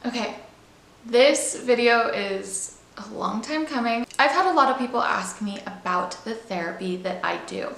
Okay, this video is a long time coming. I've had a lot of people ask me about the therapy that I do,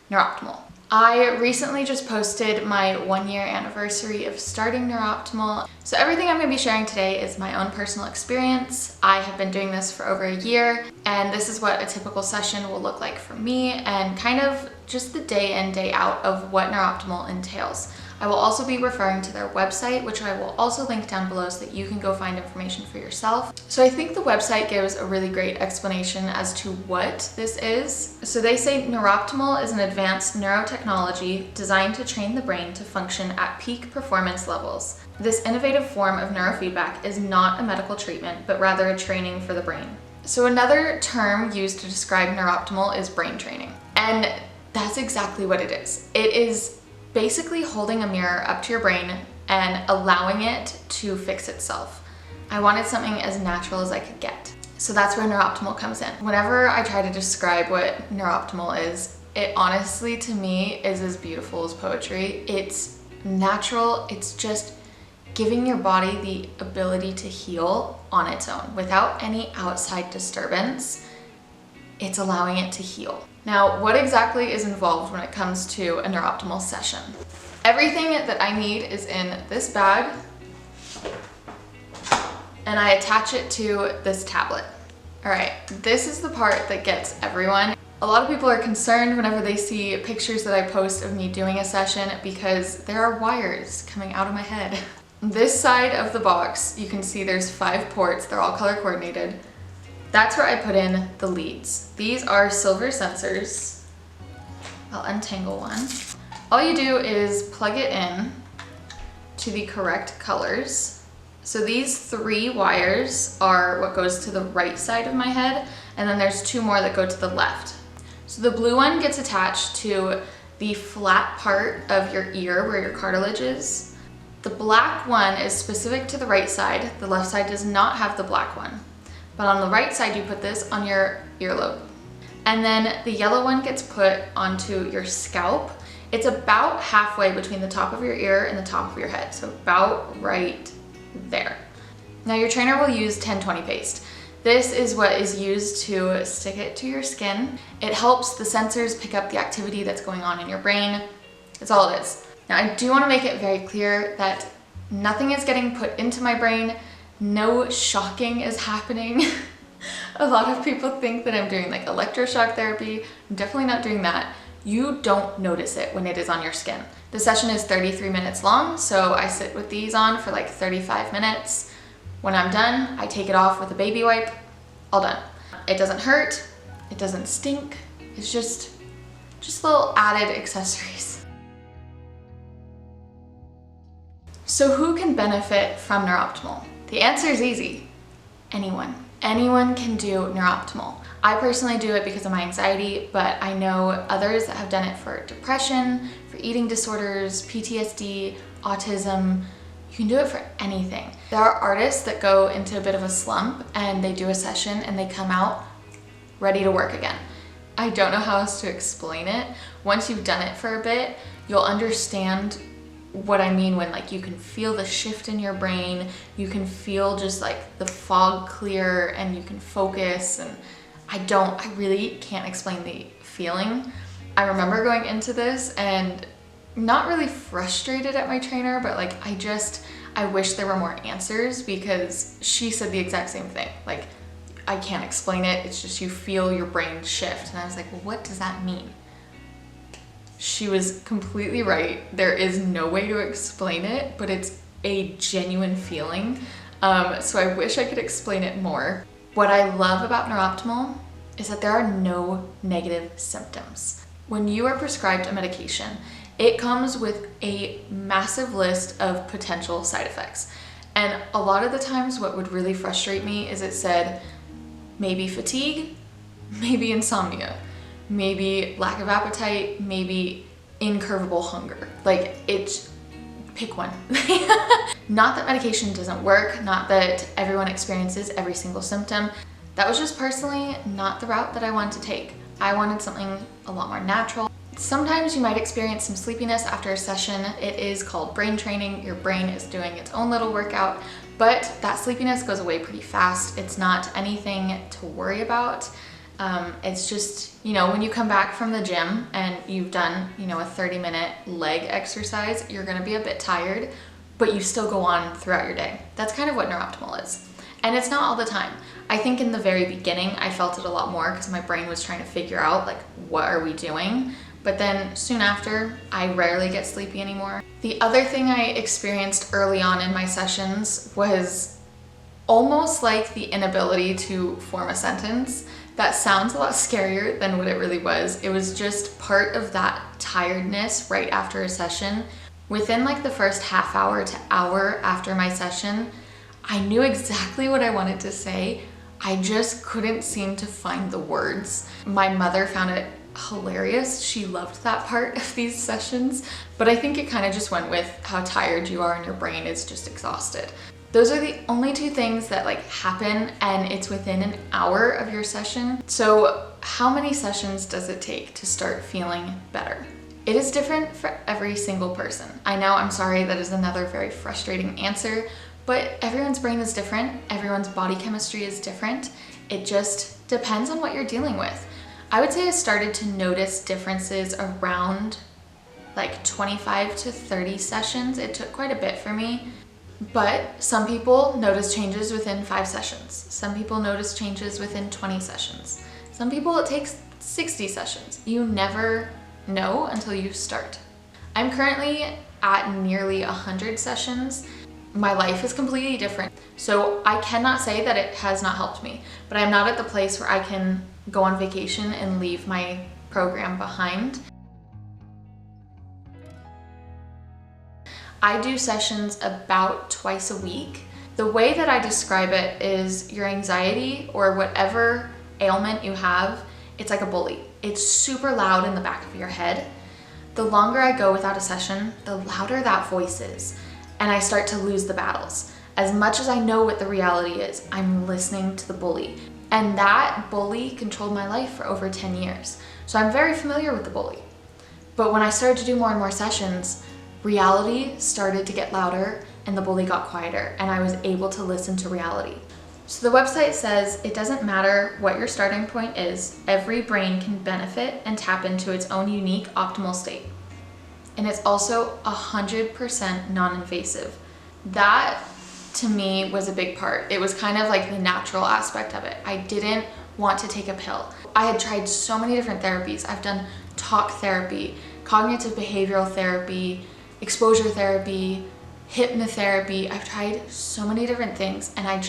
NeurOptimal. I recently just posted my 1-year anniversary of starting NeurOptimal. So everything I'm going to be sharing today is my own personal experience. I have been doing this for over a year, and this is what a typical session will look like for me and kind of just the day in, day out of what NeurOptimal entails. I will also be referring to their website, which I will also link down below so that you can go find information for yourself. So I think the website gives a really great explanation as to what this is. So they say NeurOptimal is an advanced neurotechnology designed to train the brain to function at peak performance levels. This innovative form of neurofeedback is not a medical treatment, but rather a training for the brain. So another term used to describe NeurOptimal is brain training. And that's exactly what it is. It is basically holding a mirror up to your brain and allowing it to fix itself. I wanted something as natural as I could get. So that's where NeurOptimal comes in. Whenever I try to describe what NeurOptimal is, it honestly to me is as beautiful as poetry. It's natural, it's just giving your body the ability to heal on its own without any outside disturbance. It's allowing it to heal. Now, what exactly is involved when it comes to a NeurOptimal session? Everything that I need is in this bag, and I attach it to this tablet. All right, this is the part that gets everyone. A lot of people are concerned whenever they see pictures that I post of me doing a session because there are wires coming out of my head. This side of the box, you can see there's 5 ports, they're all color coordinated. That's where I put in the leads. These are silver sensors. I'll untangle one. All you do is plug it in to the correct colors. So these 3 wires are what goes to the right side of my head, and then there's 2 more that go to the left. So the blue one gets attached to the flat part of your ear where your cartilage is. The black one is specific to the right side. The left side does not have the black one. But on the right side, you put this on your earlobe. And then the yellow one gets put onto your scalp. It's about halfway between the top of your ear and the top of your head. So about right there. Now your trainer will use 10-20 paste. This is what is used to stick it to your skin. It helps the sensors pick up the activity that's going on in your brain. That's all it is. Now I do want to make it very clear that nothing is getting put into my brain. No shocking is happening. A lot of people think that I'm doing like electroshock therapy. I'm definitely not doing that. You don't notice it when it is on your skin. The session is 33 minutes long, so I sit with these on for like 35 minutes. When I'm done, I take it off with a baby wipe. All done. It doesn't hurt, it doesn't stink. It's just little added accessories. So who can benefit from NeurOptimal? The answer is easy. Anyone. Anyone can do NeurOptimal. I personally do it because of my anxiety, but I know others that have done it for depression, for eating disorders, PTSD, autism. You can do it for anything. There are artists that go into a bit of a slump and they do a session and they come out ready to work again. I don't know how else to explain it. Once you've done it for a bit, you'll understand what I mean when like you can feel the shift in your brain, you can feel just like the fog clear and you can focus, and I really can't explain the feeling. I remember going into this and not really frustrated at my trainer, but like I wish there were more answers because she said the exact same thing. Like, I can't explain it, it's just you feel your brain shift. And I was like, well, what does that mean? She was completely right. There is no way to explain it, but it's a genuine feeling. So I wish I could explain it more. What I love about NeurOptimal is that there are no negative symptoms. When you are prescribed a medication, it comes with a massive list of potential side effects. And a lot of the times what would really frustrate me is it said, maybe fatigue, maybe insomnia, maybe lack of appetite, maybe incurable hunger. Like, pick one. Not that medication doesn't work, not that everyone experiences every single symptom. That was just personally not the route that I wanted to take. I wanted something a lot more natural. Sometimes you might experience some sleepiness after a session. It is called brain training. Your brain is doing its own little workout, but that sleepiness goes away pretty fast. It's not anything to worry about. It's just, when you come back from the gym and you've done, a 30-minute leg exercise, you're gonna be a bit tired, but you still go on throughout your day. That's kind of what NeurOptimal is. And it's not all the time. I think in the very beginning, I felt it a lot more because my brain was trying to figure out, like, what are we doing? But then soon after, I rarely get sleepy anymore. The other thing I experienced early on in my sessions was almost like the inability to form a sentence. That sounds a lot scarier than what it really was. It was just part of that tiredness right after a session. Within like the first half hour to hour after my session, I knew exactly what I wanted to say. I just couldn't seem to find the words. My mother found it hilarious. She loved that part of these sessions, but I think it kind of just went with how tired you are and your brain is just exhausted. Those are the only two things that happen, and it's within an hour of your session. So how many sessions does it take to start feeling better? It is different for every single person. I know, I'm sorry, that is another very frustrating answer, but everyone's brain is different. Everyone's body chemistry is different. It just depends on what you're dealing with. I would say I started to notice differences around 25 to 30 sessions. It took quite a bit for me. But some people notice changes within 5 sessions. Some people notice changes within 20 sessions. Some people it takes 60 sessions. You never know until you start. I'm currently at nearly 100 sessions. My life is completely different. So I cannot say that it has not helped me, but I'm not at the place where I can go on vacation and leave my program behind. I do sessions about twice a week. The way that I describe it is your anxiety or whatever ailment you have, it's like a bully. It's super loud in the back of your head. The longer I go without a session, the louder that voice is, and I start to lose the battles. As much as I know what the reality is, I'm listening to the bully. And that bully controlled my life for over 10 years. So I'm very familiar with the bully. But when I started to do more and more sessions, reality started to get louder and the bully got quieter, and I was able to listen to reality. So the website says it doesn't matter what your starting point is, every brain can benefit and tap into its own unique optimal state. And it's also 100% non-invasive. That to me was a big part. It was kind of like the natural aspect of it. I didn't want to take a pill. I had tried so many different therapies. I've done talk therapy, cognitive behavioral therapy, exposure therapy, hypnotherapy. I've tried so many different things, and I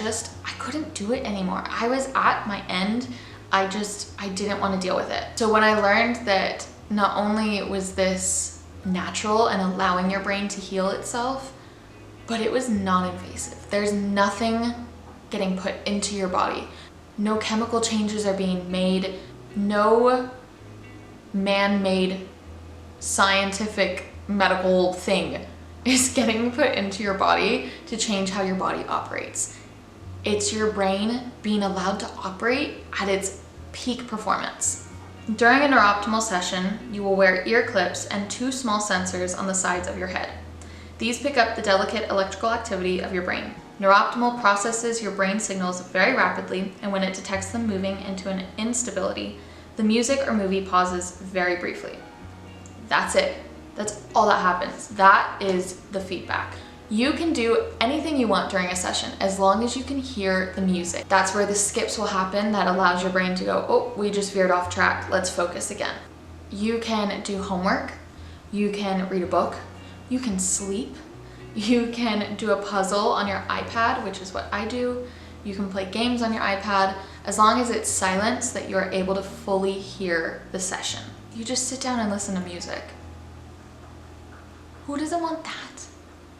couldn't do it anymore. I was at my end. I didn't want to deal with it. So when I learned that not only was this natural and allowing your brain to heal itself, but it was non-invasive. There's nothing getting put into your body. No chemical changes are being made. No man-made scientific medical thing is getting put into your body to change how your body operates. It's your brain being allowed to operate at its peak performance. During a NeurOptimal session, you will wear ear clips and 2 small sensors on the sides of your head. These pick up the delicate electrical activity of your brain. NeurOptimal processes your brain signals very rapidly, and when it detects them moving into an instability, the music or movie pauses very briefly. That's it. That's all that happens. That is the feedback. You can do anything you want during a session as long as you can hear the music. That's where the skips will happen that allows your brain to go, oh, we just veered off track, let's focus again. You can do homework, you can read a book, you can sleep, you can do a puzzle on your iPad, which is what I do. You can play games on your iPad, as long as it's silent so that you're able to fully hear the session. You just sit down and listen to music. Who doesn't want that?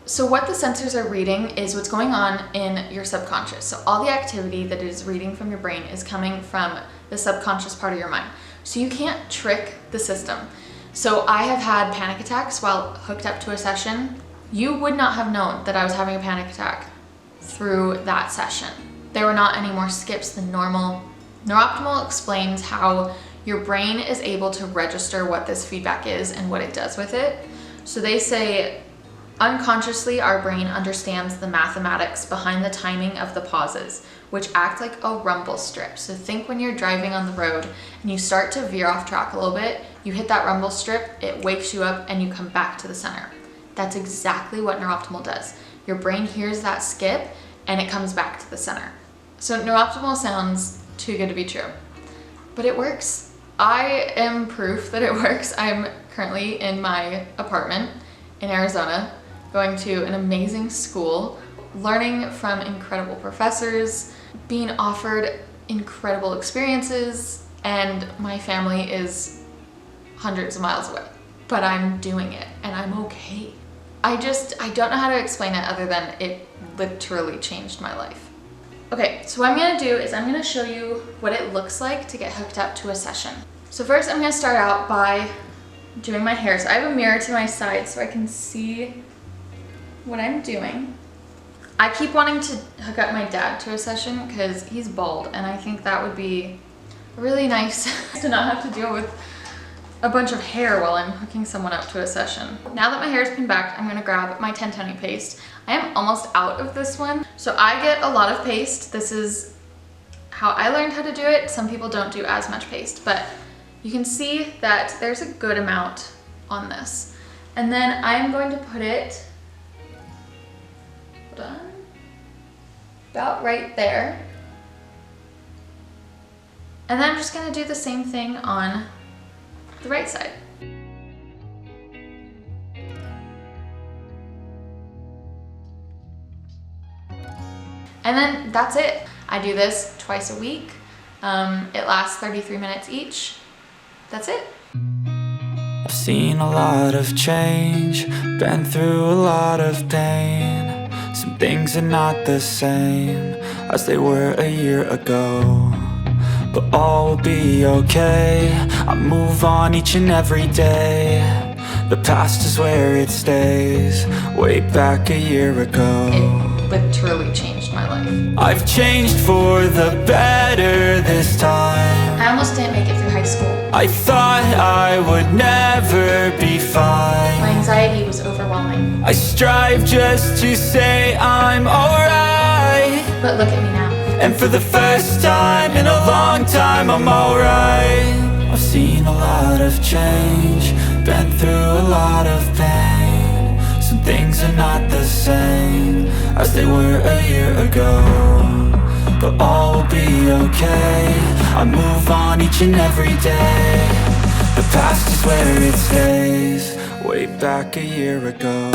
So what the sensors are reading is what's going on in your subconscious. So all the activity that is reading from your brain is coming from the subconscious part of your mind. So you can't trick the system. So I have had panic attacks while hooked up to a session. You would not have known that I was having a panic attack through that session. There were not any more skips than normal. NeurOptimal explains how your brain is able to register what this feedback is and what it does with it. So they say unconsciously our brain understands the mathematics behind the timing of the pauses, which act like a rumble strip. So think when you're driving on the road and you start to veer off track a little bit, you hit that rumble strip, it wakes you up and you come back to the center. That's exactly what NeurOptimal does. Your brain hears that skip and it comes back to the center. So NeurOptimal sounds too good to be true, but it works. I am proof that it works. I'm currently in my apartment in Arizona, going to an amazing school, learning from incredible professors, being offered incredible experiences, and my family is hundreds of miles away, but I'm doing it and I'm okay. I don't know how to explain it other than it literally changed my life. Okay, so what I'm gonna do is I'm gonna show you what it looks like to get hooked up to a session. So first I'm gonna start out by doing my hair. So I have a mirror to my side so I can see what I'm doing. I keep wanting to hook up my dad to a session because he's bald and I think that would be really nice to not have to deal with a bunch of hair while I'm hooking someone up to a session. Now that my hair's pinned back, I'm gonna grab my 1020 paste. I am almost out of this one. So I get a lot of paste. This is how I learned how to do it. Some people don't do as much paste, but you can see that there's a good amount on this. And then I'm going to put it, hold on, about right there. And then I'm just gonna do the same thing on the right side. And then that's it. I do this twice a week. It lasts 33 minutes each. That's it. I've seen a lot of change, been through a lot of pain. Some things are not the same as they were a year ago, but all will be okay. I move on each and every day. The past is where it stays, way back a year ago. It literally changed my life. I've changed for the better this time. I almost didn't make it through high school. I thought I would never be fine. My anxiety was overwhelming. I strive just to say I'm alright, But look at me now. and for the first time in a long time I'm alright. I've seen a lot of change, been through a lot of pain. Some things are not the same as they were a year ago, but all will be okay. I move on each and every day. The past is where it stays, way back a year ago.